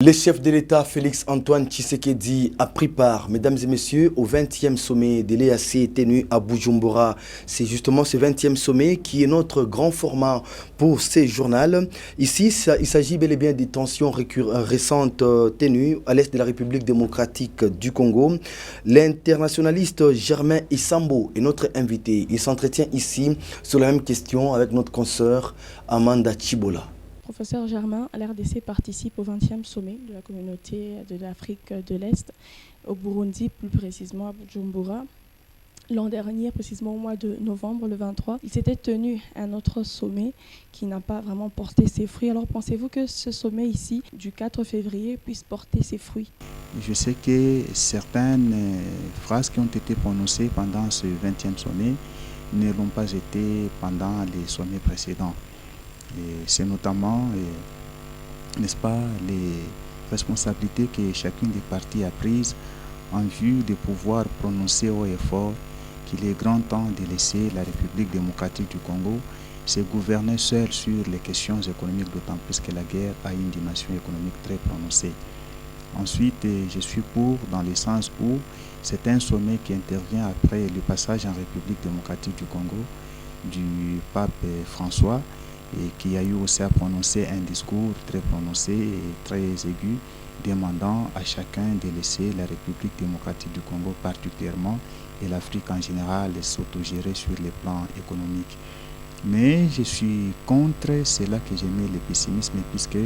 Le chef de l'État, Félix-Antoine Tshisekedi, a pris part, mesdames et messieurs, au 20e sommet de l'EAC tenu à Bujumbura. C'est justement ce 20e sommet qui est notre grand format pour ces journaux. Ici, il s'agit bel et bien des tensions récentes tenues à l'est de la République démocratique du Congo. L'internationaliste Germain Issambo est notre invité. Il s'entretient ici sur la même question avec notre consoeur Amanda Chibola. Professeur Germain, l'RDC participe au 20e sommet de la communauté de l'Afrique de l'Est, au Burundi, plus précisément à Bujumbura. L'an dernier, précisément au mois de novembre, le 23, il s'était tenu un autre sommet qui n'a pas vraiment porté ses fruits. Alors pensez-vous que ce sommet ici, du 4 février, puisse porter ses fruits? Je sais que certaines phrases qui ont été prononcées pendant ce 20e sommet ne l'ont pas été pendant les sommets précédents. C'est notamment, n'est-ce pas, les responsabilités que chacune des parties a prises en vue de pouvoir prononcer haut et fort qu'il est grand temps de laisser la République démocratique du Congo se gouverner seule sur les questions économiques, d'autant plus que la guerre a une dimension économique très prononcée. Ensuite, je suis pour, dans le sens où c'est un sommet qui intervient après le passage en République démocratique du Congo du pape François, et qui a eu aussi à prononcer un discours très prononcé et très aigu, demandant à chacun de laisser la République démocratique du Congo particulièrement et l'Afrique en général s'autogérer sur les plans économiques. Mais je suis contre cela que j'aimais le pessimisme, puisque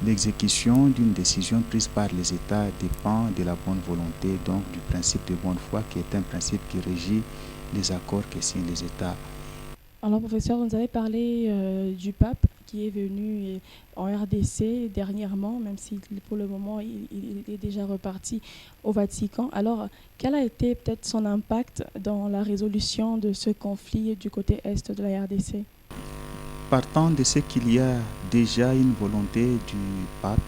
l'exécution d'une décision prise par les États dépend de la bonne volonté, donc du principe de bonne foi, qui est un principe qui régit les accords que signent les États. Alors, professeur, vous nous avez parlé du pape qui est venu en RDC dernièrement, même si pour le moment il est déjà reparti au Vatican. Alors, quel a été peut-être son impact dans la résolution de ce conflit du côté est de la RDC? Partant de ce qu'il y a déjà une volonté du pape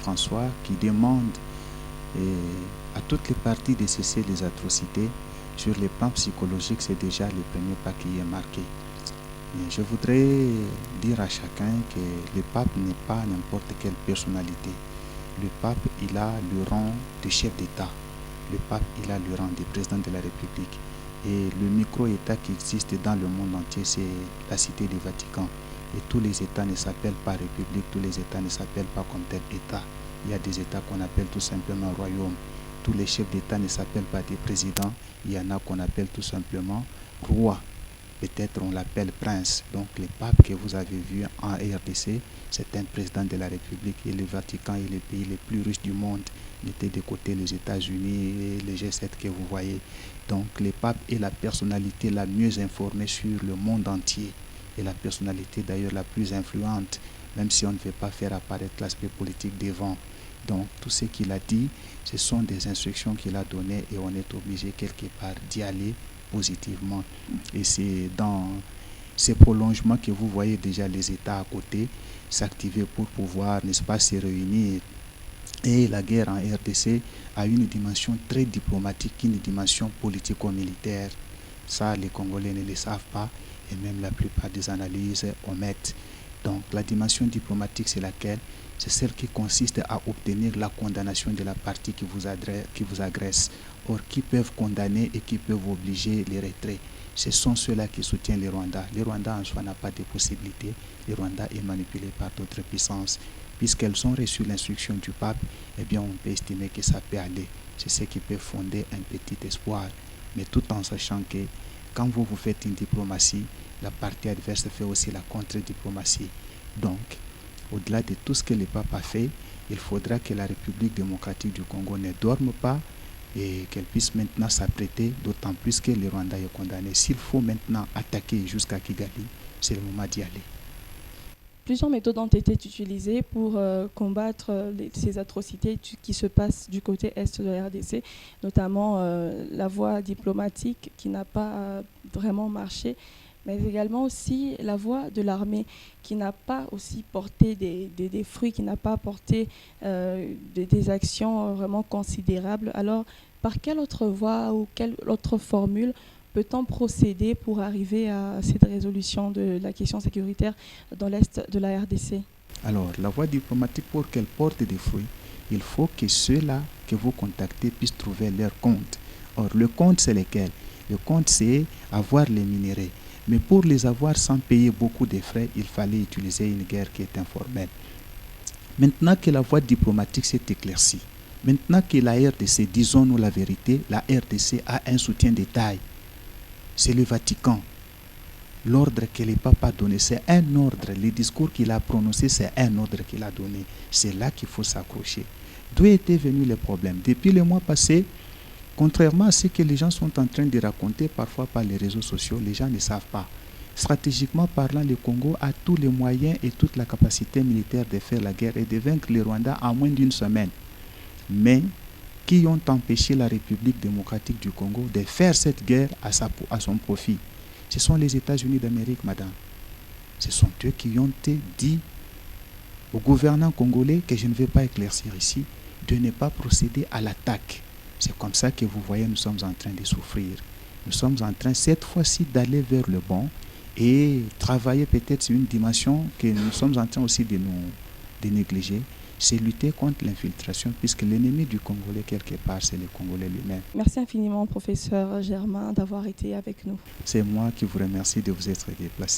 François qui demande à toutes les parties de cesser les atrocités, sur le plan psychologique, c'est déjà le premier pas qui est marqué. Je voudrais dire à chacun que le pape n'est pas n'importe quelle personnalité. Le pape, il a le rang de chef d'État. Le pape, il a le rang de président de la République. Et le micro-État qui existe dans le monde entier, c'est la cité du Vatican. Et tous les États ne s'appellent pas République, tous les États ne s'appellent pas comme tel État. Il y a des États qu'on appelle tout simplement royaume. Tous les chefs d'État ne s'appellent pas des présidents. Il y en a qu'on appelle tout simplement roi. Peut-être on l'appelle prince. Donc le pape que vous avez vu en RDC, c'est un président de la République, et le Vatican est le pays le plus riche du monde. Mettez de côté les États-Unis et les G7 que vous voyez. Donc le pape est la personnalité la mieux informée sur le monde entier, et la personnalité d'ailleurs la plus influente, même si on ne veut pas faire apparaître l'aspect politique devant. Donc tout ce qu'il a dit, ce sont des instructions qu'il a données, et on est obligé quelque part d'y aller positivement. Et c'est dans ces prolongements que vous voyez déjà les États à côté s'activer pour pouvoir, n'est-ce pas, se réunir. Et la guerre en RDC a une dimension très diplomatique, une dimension politico-militaire. Ça, les Congolais ne le savent pas, et même la plupart des analyses omettent. Donc la dimension diplomatique, c'est laquelle? C'est celle qui consiste à obtenir la condamnation de la partie qui vous agresse. Or, qui peuvent condamner et qui peuvent obliger les retraits? Ce sont ceux-là qui soutiennent les Rwandais. Les Rwandais en soi n'a pas de possibilité. Le Rwanda est manipulé par d'autres puissances. Puisqu'elles ont reçu l'instruction du pape, eh bien on peut estimer que ça peut aller. C'est ce qui peut fonder un petit espoir. Mais tout en sachant que quand vous faites une diplomatie, la partie adverse fait aussi la contre-diplomatie. Donc, au-delà de tout ce que le pape a fait, il faudra que la République démocratique du Congo ne dorme pas et qu'elle puisse maintenant s'apprêter, d'autant plus que le Rwanda est condamné. S'il faut maintenant attaquer jusqu'à Kigali, c'est le moment d'y aller. Plusieurs méthodes ont été utilisées pour combattre ces atrocités qui se passent du côté est de la RDC, notamment la voie diplomatique qui n'a pas vraiment marché, mais également aussi la voie de l'armée qui n'a pas aussi porté des fruits, qui n'a pas porté des actions vraiment considérables. Alors, par quelle autre voie ou quelle autre formule peut-on procéder pour arriver à cette résolution de la question sécuritaire dans l'Est de la RDC? Alors, la voie diplomatique, pour qu'elle porte des fruits, il faut que ceux-là que vous contactez puissent trouver leur compte. Or, le compte, c'est lequel? Le compte, c'est avoir les minéraux. Mais pour les avoir sans payer beaucoup de frais, il fallait utiliser une guerre qui est informelle. Maintenant que la voie diplomatique s'est éclaircie, maintenant que la RDC, disons-nous la vérité, la RDC a un soutien de taille. C'est le Vatican. L'ordre que le pape a donné, c'est un ordre. Le discours qu'il a prononcé, c'est un ordre qu'il a donné. C'est là qu'il faut s'accrocher. D'où était venu le problème? Depuis le mois passé, contrairement à ce que les gens sont en train de raconter parfois par les réseaux sociaux, les gens ne savent pas. Stratégiquement parlant, le Congo a tous les moyens et toute la capacité militaire de faire la guerre et de vaincre le Rwanda en moins d'une semaine. Mais qui ont empêché la République démocratique du Congo de faire cette guerre à son profit? Ce sont les États-Unis d'Amérique, madame. Ce sont eux qui ont dit au gouvernement congolais, que je ne vais pas éclaircir ici, de ne pas procéder à l'attaque. C'est comme ça que vous voyez, nous sommes en train de souffrir. Nous sommes en train, cette fois-ci, d'aller vers le bon et travailler peut-être sur une dimension que nous sommes en train aussi de négliger. C'est lutter contre l'infiltration, puisque l'ennemi du Congolais, quelque part, c'est le Congolais lui-même. Merci infiniment, professeur Germain, d'avoir été avec nous. C'est moi qui vous remercie de vous être déplacé.